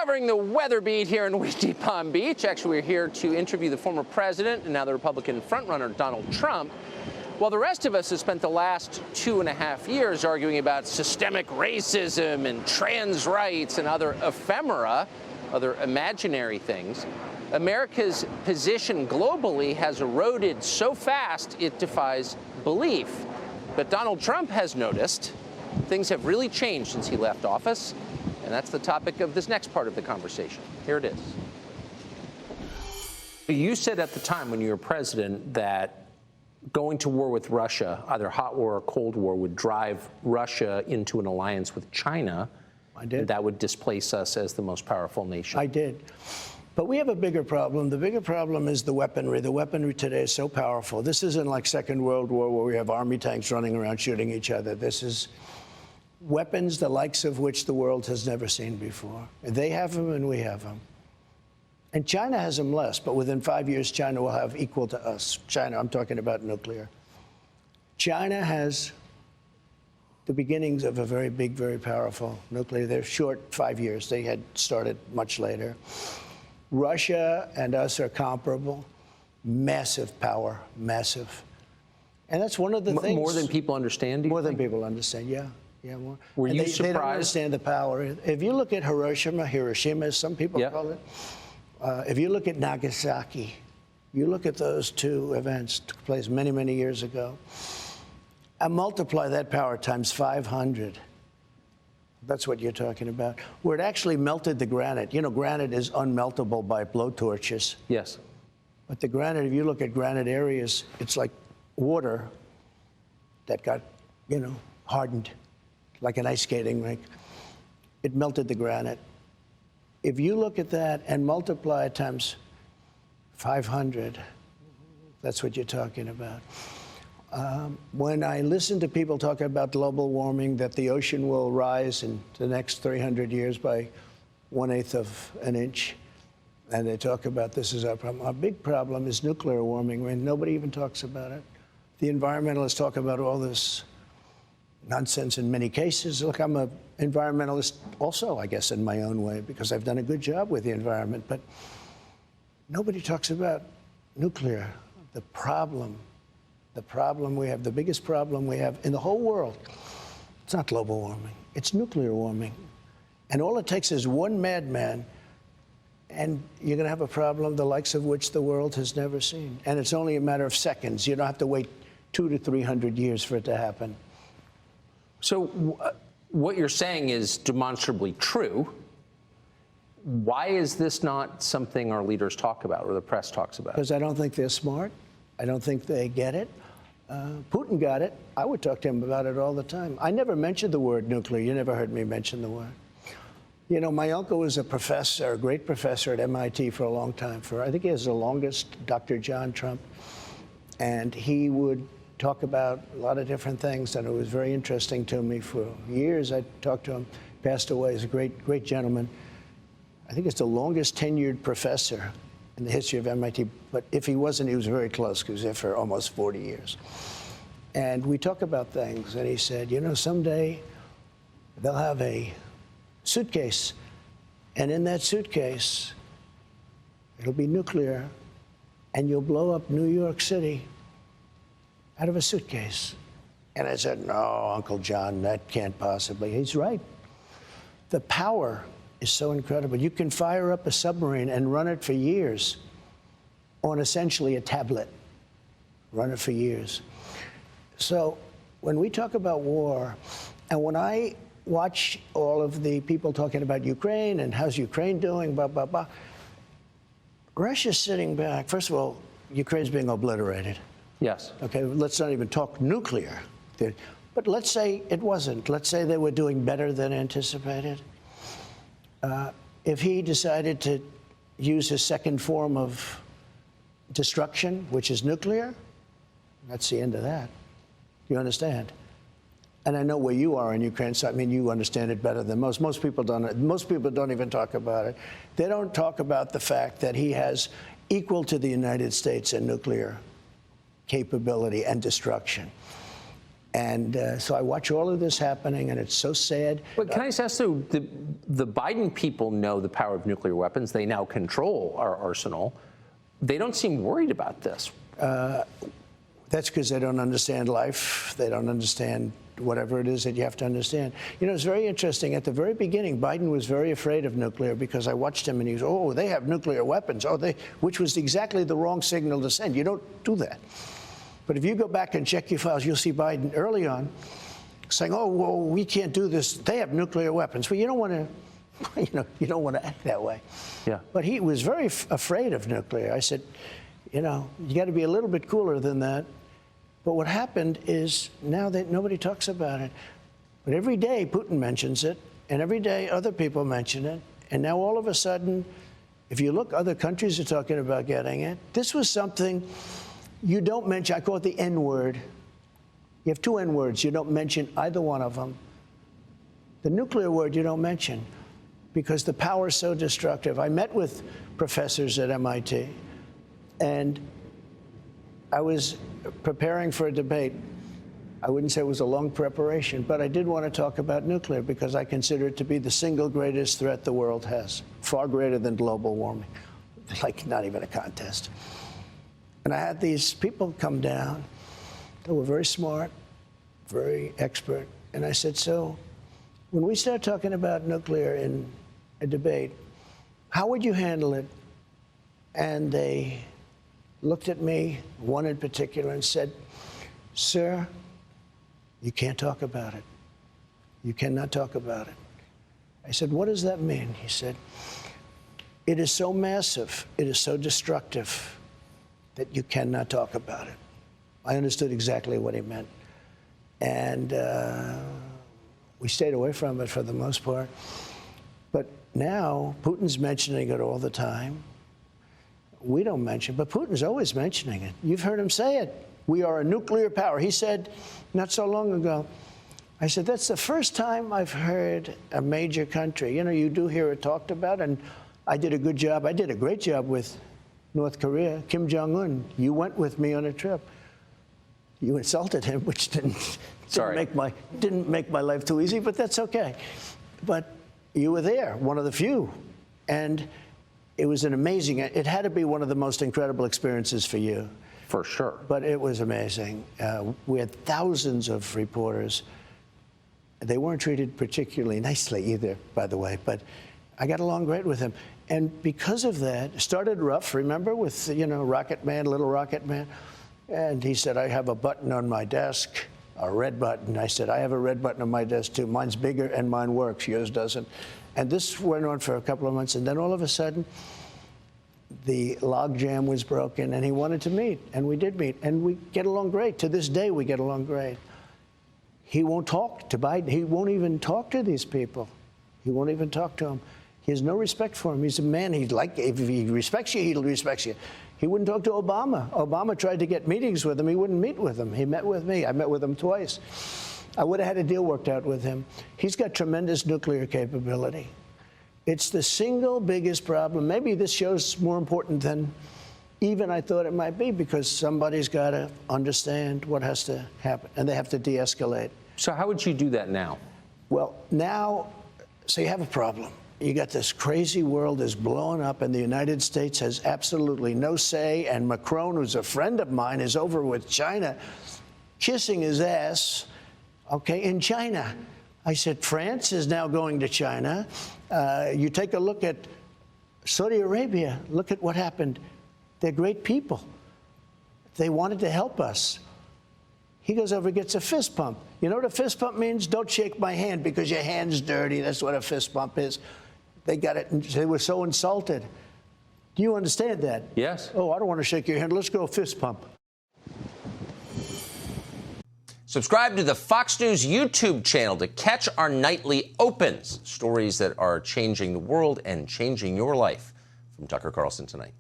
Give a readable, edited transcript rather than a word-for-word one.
Covering the weather beat here in windy Palm Beach. Actually, we're here to interview the former president and now the Republican frontrunner, Donald Trump. While the rest of us have spent the last 2.5 years arguing about systemic racism and trans rights and other ephemera, other imaginary things, America's position globally has eroded so fast it defies belief. But Donald Trump has noticed things have really changed since he left office. And that's the topic of this next part of the conversation. Here it is. You said at the time when you were president that going to war with Russia, either hot war or cold war, would drive Russia into an alliance with China. I did. And that would displace us as the most powerful nation. I did. But we have a bigger problem. The bigger problem is the weaponry. The weaponry today is so powerful. This isn't like Second World War where we have army tanks running around shooting each other. This is weapons the likes of which the world has never seen before. They have them and we have them. And China has them less, but within 5 years, China will have equal to us. China, I'm talking about nuclear. China has the beginnings of a very big, very powerful nuclear. They're short 5 years. They had started much later. Russia and us are comparable. Massive power, massive. And that's one of the things. More than people understand, do you More think? than people understand, yeah. Yeah, more. Were you surprised? They don't understand the power. If you look at Hiroshima, as some people call it, if you look at Nagasaki, you look at those two events took place many, many years ago, and multiply that power times 500. That's what you're talking about. Where it actually melted the granite. You know, granite is unmeltable by blowtorches. Yes. But the granite, if you look at granite areas, it's like water that got, hardened, like an ice skating rink. It melted the granite. If you look at that and multiply it times 500, that's what you're talking about. When I listen to people talking about global warming, that the ocean will rise in the next 300 years by 1/8 of an inch, and they talk about this is our problem. Our big problem is nuclear warming, and nobody even talks about it. The environmentalists talk about all this nonsense in many cases. Look, I'm an environmentalist also, I guess, in my own way, because I've done a good job with the environment. But nobody talks about nuclear, the problem we have, the biggest problem we have in the whole world. It's not global warming. It's nuclear warming. And all it takes is one madman, and you're going to have a problem the likes of which the world has never seen. And it's only a matter of seconds. You don't have to wait 200 to 300 years for it to happen. So what you're saying is demonstrably true. Why is this not something our leaders talk about or the press talks about? Because I don't think they're smart. I don't think they get it. Putin got it. I would talk to him about it all the time. I never mentioned the word nuclear. You never heard me mention the word. You know, my uncle was a professor, a great professor at MIT for a long time. I think he has the longest, Dr. John Trump. And he would talk about a lot of different things, and it was very interesting to me. For years, I talked to him. Passed away. He's a great, great gentleman. I think it's the longest tenured professor in the history of MIT. But if he wasn't, he was very close, because he was there for almost 40 years. And we talk about things, and he said, someday they'll have a suitcase, and in that suitcase, it'll be nuclear, and you'll blow up New York City out of a suitcase. And I said, no, Uncle John, that can't possibly. He's right. The power is so incredible. You can fire up a submarine and run it for years on essentially a tablet. Run it for years. So when we talk about war, and when I watch all of the people talking about Ukraine and how's Ukraine doing, blah, blah, blah, Russia's sitting back. First of all, Ukraine's being obliterated. Yes. Okay, let's not even talk nuclear. But let's say it wasn't. Let's say they were doing better than anticipated. If he decided to use his second form of destruction, which is nuclear, that's the end of that. You understand? And I know where you are in Ukraine, so I mean, you understand it better than most. Most people don't. Most people don't even talk about it. They don't talk about the fact that he has equal to the United States in nuclear capability and destruction. And so I watch all of this happening, and it's so sad. But can I just ask, though, the Biden people know the power of nuclear weapons. They now control our arsenal. They don't seem worried about this. That's because they don't understand life. They don't understand whatever it is that you have to understand. You know, it's very interesting. At the very beginning, Biden was very afraid of nuclear because I watched him and he was, oh, they have nuclear weapons. Oh, which was exactly the wrong signal to send. You don't do that. But if you go back and check your files, you'll see Biden early on saying, oh, well, we can't do this. They have nuclear weapons. Well, you don't want to, you don't want to act that way. Yeah. But he was very afraid of nuclear. I said, you got to be a little bit cooler than that. But what happened is now that nobody talks about it. But every day Putin mentions it, and every day other people mention it. And now all of a sudden, if you look, other countries are talking about getting it. This was something you don't mention. I call it the N-word. You have two N-words. You don't mention either one of them. The nuclear word you don't mention because the power is so destructive. I met with professors at MIT, and I was preparing for a debate. I wouldn't say it was a long preparation, but I did want to talk about nuclear because I consider it to be the single greatest threat the world has, far greater than global warming, like not even a contest. And I had these people come down that were very smart, very expert, and I said, so when we start talking about nuclear in a debate, how would you handle it? And they looked at me, one in particular, and said, sir, you can't talk about it. You cannot talk about it. I said, what does that mean? He said, it is so massive, it is so destructive that you cannot talk about it. I understood exactly what he meant. And we stayed away from it for the most part. But now Putin's mentioning it all the time. We don't mention it, but Putin's always mentioning it. You've heard him say it. We are a nuclear power. He said not so long ago, I said, that's the first time I've heard a major country. You do hear it talked about, and I did a good job. I did a great job with North Korea. Kim Jong-un, you went with me on a trip. You insulted him, which didn't make my life too easy, but that's okay. But you were there, one of the few. And it was an amazing, it had to be one of the most incredible experiences for you. For sure. But it was amazing. We had thousands of reporters. They weren't treated particularly nicely either, by the way, but I got along great with him. And because of that, it started rough, remember, with, Rocket Man, Little Rocket Man. And he said, I have a button on my desk, a red button. I said, I have a red button on my desk, too. Mine's bigger and mine works. Yours doesn't. And this went on for a couple of months. And then all of a sudden, the logjam was broken, and he wanted to meet. And we did meet. And we get along great. To this day, we get along great. He won't talk to Biden. He won't even talk to these people. He won't even talk to them. He has no respect for him. He's a man. If he respects you, he'll respect you. He wouldn't talk to Obama. Obama tried to get meetings with him. He wouldn't meet with him. He met with me. I met with him twice. I would have had a deal worked out with him. He's got tremendous nuclear capability. It's the single biggest problem. Maybe this show's more important than even I thought it might be, because somebody's got to understand what has to happen, and they have to de-escalate. So how would you do that now? Well, now, so you have a problem. You got this crazy world is blowing up, and the United States has absolutely no say, and Macron, who's a friend of mine, is over with China, kissing his ass, okay, in China. I said, France is now going to China. You take a look at Saudi Arabia. Look at what happened. They're great people. They wanted to help us. He goes over and gets a fist pump. You know what a fist pump means? Don't shake my hand because your hand's dirty. That's what a fist pump is. They got it, and they were so insulted. Do you understand that? Yes. Oh, I don't want to shake your hand. Let's go fist pump. Subscribe to the Fox News YouTube channel to catch our nightly opens, stories that are changing the world and changing your life. From Tucker Carlson tonight.